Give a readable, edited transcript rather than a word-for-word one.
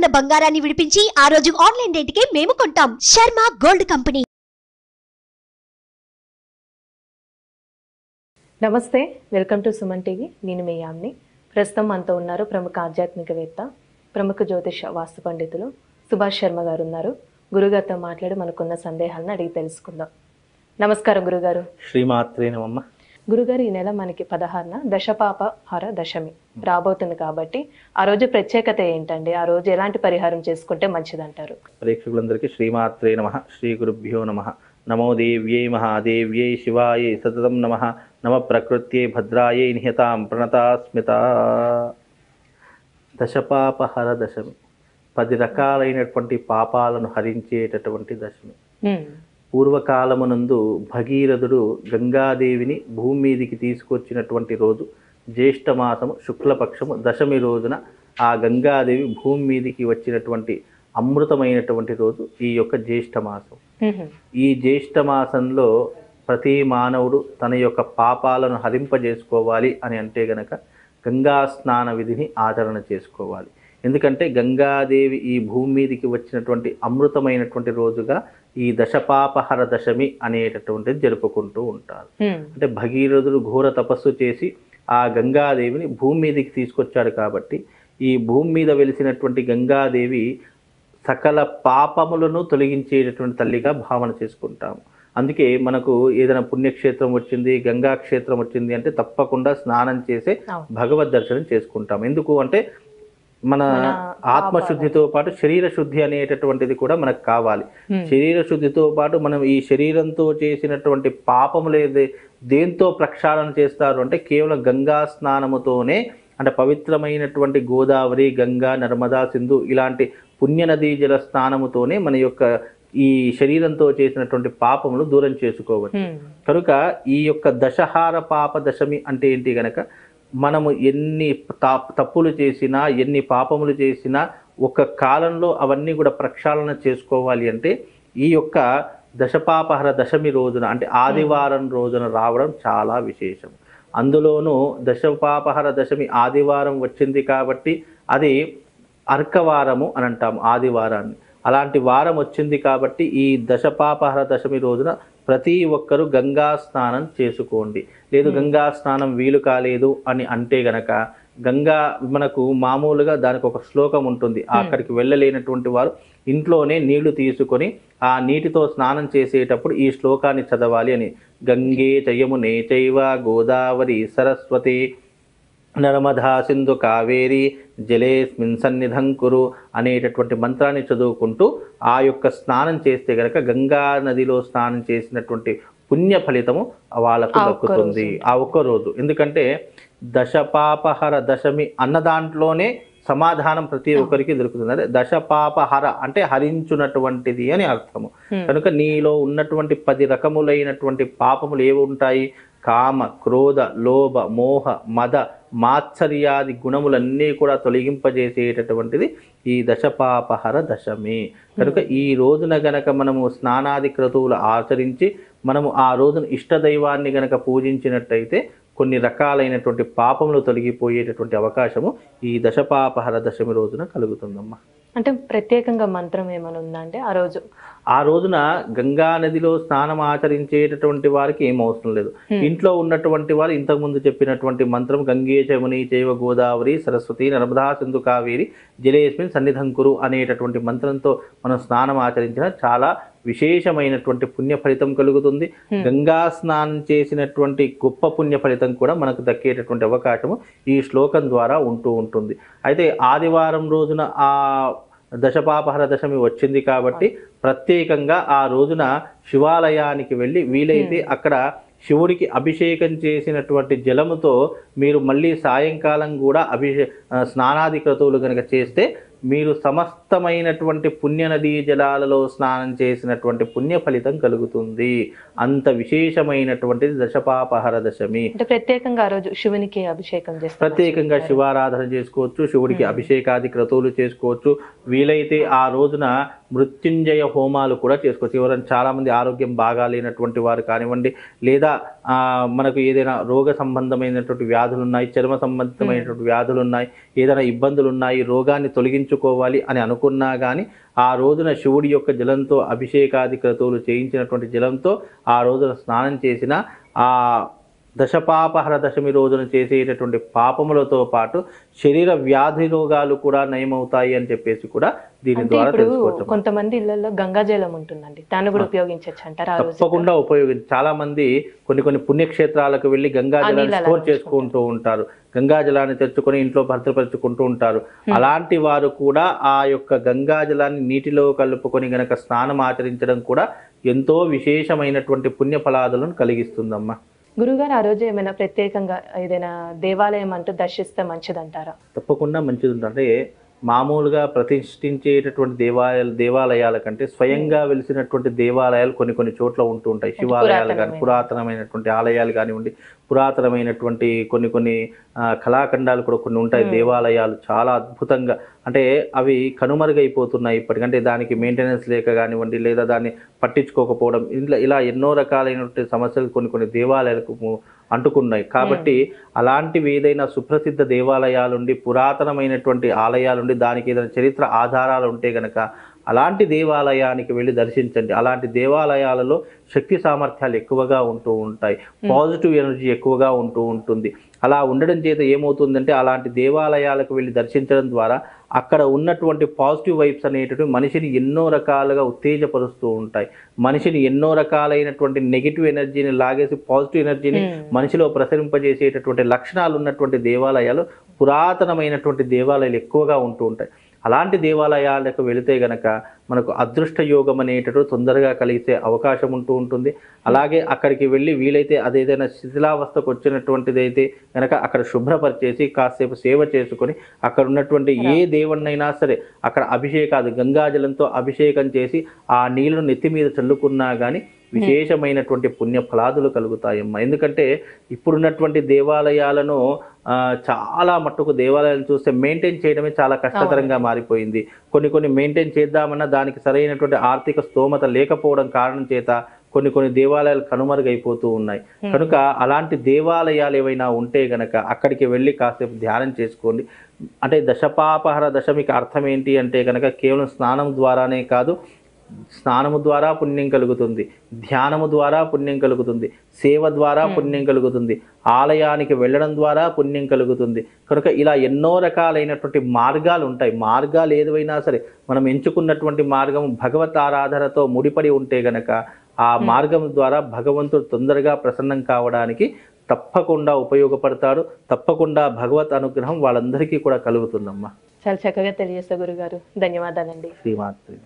గ్రాముల బంగారాన్ని విడిపించి ఆ రోజు ఆన్లైన్ రేటుకే మేము కొంటాం. Sharma gold company. నమస్తే, వెల్కమ్ టు సుమన్ టీవీ. నేను మీ యామ్ని. ప్రస్తుతం మనతో ఉన్నారు ప్రముఖ ఆధ్యాత్మికవేత్త, ప్రముఖ జ్యోతిష వాస్తు పండితులు సుభాష్ శర్మ గారు ఉన్నారు. గురుగారితో మాట్లాడి మనకున్న సందేహాలను అడిగి తెలుసుకుందాం. నమస్కారం గురుగారు. శ్రీమాత్రే నమః. గురుగారు, ఈ నెల మనకి 16న దశపాప హర దశమి రాబోతుంది కాబట్టి ఆ రోజు ప్రత్యేకత ఏంటండి? ఆ రోజు ఎలాంటి పరిహారం చేసుకుంటే మంచిదంటారు? ప్రేక్షకులందరికీ శ్రీమాత్రే నమః, శ్రీ గురుభ్యో నమః. నమో దేవ్యై మహాదేవ్యై శివాయై సతతం నమః. నమ ప్రకృత్యై భద్రాయై నిహతాం ప్రణతాస్మిత. దశపాపహర దశమి, 10 రకాలైనటువంటి పాపాలను హరించేటటువంటి దశమి. పూర్వకాలమునందు భగీరథుడు గంగాదేవిని భూమి మీదికి తీసుకొచ్చినటువంటి రోజు జ్యేష్ఠమాసము శుక్లపక్షము దశమి రోజున ఆ గంగాదేవి భూమి మీదికి వచ్చినటువంటి అమృతమైనటువంటి రోజు ఈ యొక్క జ్యేష్ఠమాసం. ఈ జ్యేష్ఠమాసంలో ప్రతి మానవుడు తన యొక్క పాపాలను హరింపజేసుకోవాలి అని అంటే గనక గంగా స్నాన విధిని ఆచరణ చేసుకోవాలి. ఎందుకంటే గంగాదేవి ఈ భూమి మీదికి వచ్చినటువంటి అమృతమైనటువంటి రోజుగా ఈ దశపాపహర దశమి అనేటటువంటిది జరుపుకుంటూ ఉంటారు. అంటే భగీరథుడు ఘోర తపస్సు చేసి ఆ గంగాదేవిని భూమి మీదకి తీసుకొచ్చాడు కాబట్టి ఈ భూమి మీద వెలిసినటువంటి గంగాదేవి సకల పాపములను తొలగించేటటువంటి తల్లిగా భావన చేసుకుంటాము. అందుకే మనకు ఏదైనా పుణ్యక్షేత్రం వచ్చింది, గంగా క్షేత్రం వచ్చింది అంటే తప్పకుండా స్నానం చేసే భగవద్ దర్శనం చేసుకుంటాం. ఎందుకు అంటే మన ఆత్మశుద్ధితో పాటు శరీర శుద్ధి అనేటటువంటిది కూడా మనకు కావాలి. శరీర శుద్ధితో పాటు మనం ఈ శరీరంతో చేసినటువంటి పాపములు దేంతో ప్రక్షాళన చేస్తారు అంటే కేవలం గంగా స్నానముతోనే. అంటే పవిత్రమైనటువంటి గోదావరి, గంగా, నర్మదా, సింధు ఇలాంటి పుణ్యనదీ జల స్నానముతోనే మన యొక్క ఈ శరీరంతో చేసినటువంటి పాపములు దూరం చేసుకోవచ్చు. కనుక ఈ యొక్క దశహార పాప దశమి అంటే ఏంటి గనక మనము ఎన్ని తప్పులు చేసినా, ఎన్ని పాపములు చేసినా ఒక కాలంలో అవన్నీ కూడా ప్రక్షాళన చేసుకోవాలి అంటే ఈ యొక్క దశపాపహర దశమి రోజున అంటే ఆదివారం రోజున రావడం చాలా విశేషం. అందులోనూ దశపాపహర దశమి ఆదివారం వచ్చింది కాబట్టి అది అర్కవారము అని అంటాము ఆదివారాన్ని. అలాంటి వారం వచ్చింది కాబట్టి ఈ దశపాపహర దశమి రోజున ప్రతి ఒక్కరూ గంగా స్నానం చేసుకోండి. లేదు గంగా స్నానం వీలు కాలేదు అని అంటే గనక గంగా మనకు మామూలుగా దానికి ఒక శ్లోకం ఉంటుంది. అక్కడికి వెళ్ళలేనటువంటి వారు ఇంట్లోనే నీళ్లు తీసుకొని ఆ నీటితో స్నానం చేసేటప్పుడు ఈ శ్లోకాన్ని చదవాలి అని. గంగే చయమునే చైవ గోదావరి సరస్వతి నర్మదా సింధు కావేరి జలేస్మిన్ సన్నిధం కురు అనేటటువంటి మంత్రాన్ని చదువుకుంటూ ఆ యొక్క స్నానం చేస్తే గనక గంగా నదిలో స్నానం చేసినటువంటి పుణ్య ఫలితము వాళ్ళకు దక్కుతుంది ఆ ఒక్క రోజు. ఎందుకంటే దశపాపహర దశమి అన్న దాంట్లోనే సమాధానం ప్రతి ఒక్కరికి దొరుకుతుంది. అదే దశపాపహర అంటే హరించున్నటువంటిది అని అర్థము. కనుక నీలో ఉన్నటువంటి 10 రకములైనటువంటి పాపములు ఏవి ఉంటాయి? కామ, క్రోధ, లోభ, మోహ, మద, మాత్సర్యాది గుణములన్నీ కూడా తొలగింపజేసేటటువంటిది ఈ దశపాపహర దశమి. కనుక ఈ రోజున గనక మనము స్నానాది క్రతువులు ఆచరించి మనము ఆ రోజున ఇష్టదైవాన్ని గనక పూజించినట్టయితే కొన్ని రకాలైనటువంటి పాపములు తొలగిపోయేటటువంటి అవకాశము ఈ దశపాపహర దశమి రోజున కలుగుతుందమ్మా. అంటే ప్రత్యేకంగా మంత్రం ఏమైనా ఉందా అంటే ఆ రోజున గంగా నదిలో స్నానం ఆచరించేటటువంటి వారికి ఏం అవసరం లేదు. ఇంట్లో ఉన్నటువంటి వారు ఇంతకుముందు చెప్పినటువంటి మంత్రం గంగే చముని చైవ గోదావరి సరస్వతి నర్మదా సింధు కావేరి జలేస్మిన్ సన్నిధం కురు అనేటటువంటి మంత్రంతో మనం స్నానం ఆచరించిన చాలా విశేషమైనటువంటి పుణ్య ఫలితం కలుగుతుంది. గంగా స్నానం చేసినటువంటి గొప్ప పుణ్య ఫలితం కూడా మనకు దక్కేటటువంటి అవకాశము ఈ శ్లోకం ద్వారా ఉంటూ ఉంటుంది. అయితే ఆదివారం రోజున ఆ దశపాపహర దశమి వచ్చింది కాబట్టి ప్రత్యేకంగా ఆ రోజున శివాలయానికి వెళ్ళి వీలైతే అక్కడ శివుడికి అభిషేకం చేసినటువంటి జలముతో మీరు మళ్ళీ సాయంకాలం కూడా స్నానాది క్రతువులు కనుక చేస్తే మీరు సమస్తమైనటువంటి పుణ్యనదీ జలాలలో స్నానం చేసినటువంటి పుణ్య ఫలితం కలుగుతుంది. అంత విశేషమైనటువంటిది దశపాపహర దశమి. ప్రత్యేకంగా ఆ రోజు శివునికి అభిషేకం చేస్తారు, ప్రత్యేకంగా శివారాధన చేసుకోవచ్చు, శివుడికి అభిషేకాది క్రతువులు చేసుకోవచ్చు. వీలైతే ఆ రోజున మృత్యుంజయ హోమాలు కూడా చేసుకోవచ్చు. ఎవరైనా చాలామంది ఆరోగ్యం బాగా లేనటువంటి వారు కానివ్వండి, లేదా మనకు ఏదైనా రోగ సంబంధమైనటువంటి వ్యాధులు ఉన్నాయి, చర్మ సంబంధమైనటువంటి వ్యాధులు ఉన్నాయి, ఏదైనా ఇబ్బందులు ఉన్నాయి, రోగాన్ని తొలగించుకోవాలి అని అనుకున్నా కానీ ఆ రోజున శివుడి యొక్క జలంతో అభిషేకాది క్రతువులు చేయించినటువంటి జలంతో ఆ రోజున స్నానం చేసిన ఆ దశపాపహర దశమి రోజున చేసేటటువంటి పాపములతో పాటు శరీర వ్యాధి రోగాలు కూడా నయమవుతాయి అని చెప్పేసి కూడా దీని ద్వారా తెలుసుకోవచ్చు. కొంతమంది ఇళ్లలో గంగాజలం ఉంటుందండి, దాన్ని కూడా ఉపయోగించవచ్చు అంటారా? తప్పకుండా చాలా మంది కొన్ని పుణ్యక్షేత్రాలకు వెళ్ళి గంగాజలాన్ని స్టోర్ చేసుకుంటూ ఉంటారు, గంగాజలాన్ని తెచ్చుకొని ఇంట్లో భద్రపరుచుకుంటూ ఉంటారు. అలాంటి వారు కూడా ఆ యొక్క గంగాజలాన్ని నీటిలో కలుపుకొని గనక స్నానం ఆచరించడం కూడా ఎంతో విశేషమైనటువంటి పుణ్య ఫలాదులను కలిగిస్తుందమ్మా. గురుగారు, ఆ రోజు ఏమైనా ప్రత్యేకంగా ఏదైనా దేవాలయం అంటూ దర్శిస్తే మంచిదంటారా? తప్పకుండా మంచిది ఉంటుంది. అంటే మామూలుగా ప్రతిష్ఠించేటటువంటి దేవాలయాల కంటే స్వయంగా వెలిసినటువంటి దేవాలయాలు కొన్ని చోట్ల ఉంటూ ఉంటాయి. శివాలయాలు కానీ, పురాతనమైనటువంటి ఆలయాలు కానివ్వండి, పురాతనమైనటువంటి కొన్ని కళాఖండాలు కూడా కొన్ని ఉంటాయి. దేవాలయాలు చాలా అద్భుతంగా, అంటే అవి కనుమరుగైపోతున్నాయి ఇప్పటికంటే, దానికి మెయింటెనెన్స్ లేక కానివ్వండి, లేదా దాన్ని పట్టించుకోకపోవడం, ఇలా ఎన్నో రకాలైనటువంటి సమస్యలు కొన్ని దేవాలయాలకు అంటుకున్నాయి. కాబట్టి అలాంటివి ఏదైనా సుప్రసిద్ధ దేవాలయాలుండి, పురాతనమైనటువంటి ఆలయాలుండి, దానికి ఏదైనా చరిత్ర ఆధారాలు ఉంటే గనక అలాంటి దేవాలయానికి వెళ్ళి దర్శించండి. అలాంటి దేవాలయాలలో శక్తి సామర్థ్యాలు ఎక్కువగా ఉంటూ ఉంటాయి, పాజిటివ్ ఎనర్జీ ఎక్కువగా ఉంటూ ఉంటుంది. అలా ఉండడం చేత ఏమవుతుందంటే, అలాంటి దేవాలయాలకు వెళ్ళి దర్శించడం ద్వారా అక్కడ ఉన్నటువంటి పాజిటివ్ వైబ్స్ అనేటటువంటి మనిషిని ఎన్నో రకాలుగా ఉత్తేజపరుస్తూ ఉంటాయి. మనిషిని ఎన్నో రకాలైనటువంటి నెగిటివ్ ఎనర్జీని లాగేసి పాజిటివ్ ఎనర్జీని మనిషిలో ప్రసరింపజేసేటటువంటి లక్షణాలు ఉన్నటువంటి దేవాలయాలు, పురాతనమైనటువంటి దేవాలయాలు ఎక్కువగా ఉంటూ ఉంటాయి. అలాంటి దేవాలయాలకు వెళితే గనక మనకు అదృష్ట యోగం అనేటటువంటి తొందరగా కలిసే అవకాశం ఉంటూ ఉంటుంది. అలాగే అక్కడికి వెళ్ళి వీలైతే అదేదైనా శిథిలావస్థకు వచ్చినటువంటిది అయితే కనుక అక్కడ శుభ్రపరిచేసి కాసేపు సేవ చేసుకొని అక్కడ ఉన్నటువంటి ఏ దేవుణ్ణైనా సరే అక్కడ అభిషేకాలు గంగాజలంతో అభిషేకం చేసి ఆ నీళ్లను నెత్తి మీద చల్లుకున్నా కానీ విశేషమైనటువంటి పుణ్య ఫలాదులు కలుగుతాయమ్మా. ఎందుకంటే ఇప్పుడున్నటువంటి దేవాలయాలను చాలా మట్టుకు దేవాలయాలను చూస్తే మెయింటైన్ చేయడమే చాలా కష్టతరంగా మారిపోయింది. కొన్ని మెయింటైన్ చేద్దామన్నా దానికి సరైనటువంటి ఆర్థిక స్తోమత లేకపోవడం కారణం చేత కొన్ని దేవాలయాలు కనుమరుగైపోతూ ఉన్నాయి. కనుక అలాంటి దేవాలయాలు ఏవైనా ఉంటే గనక అక్కడికి వెళ్ళి కాసేపు ధ్యానం చేసుకోండి. అంటే దశపాపహర దశమికి అర్థం ఏంటి అంటే కనుక కేవలం స్నానం ద్వారానే కాదు, స్నానము ద్వారా పుణ్యం కలుగుతుంది, ధ్యానము ద్వారా పుణ్యం కలుగుతుంది, సేవ ద్వారా పుణ్యం కలుగుతుంది, ఆలయానికి వెళ్ళడం ద్వారా పుణ్యం కలుగుతుంది. కనుక ఇలా ఎన్నో రకాలైనటువంటి మార్గాలు ఉంటాయి. మార్గాలు ఏదైనా సరే మనం ఎంచుకున్నటువంటి మార్గం భగవత్ ఆరాధనతో ముడిపడి ఉంటే గనక ఆ మార్గం ద్వారా భగవంతుడు తొందరగా ప్రసన్నం కావడానికి తప్పకుండా ఉపయోగపడతాడు. తప్పకుండా భగవత్ అనుగ్రహం వాళ్ళందరికీ కూడా కలుగుతుందమ్మా. చాలా చక్కగా తెలియజేస్తా గురుగారు, ధన్యవాదాలండి. శ్రీమాత్రి.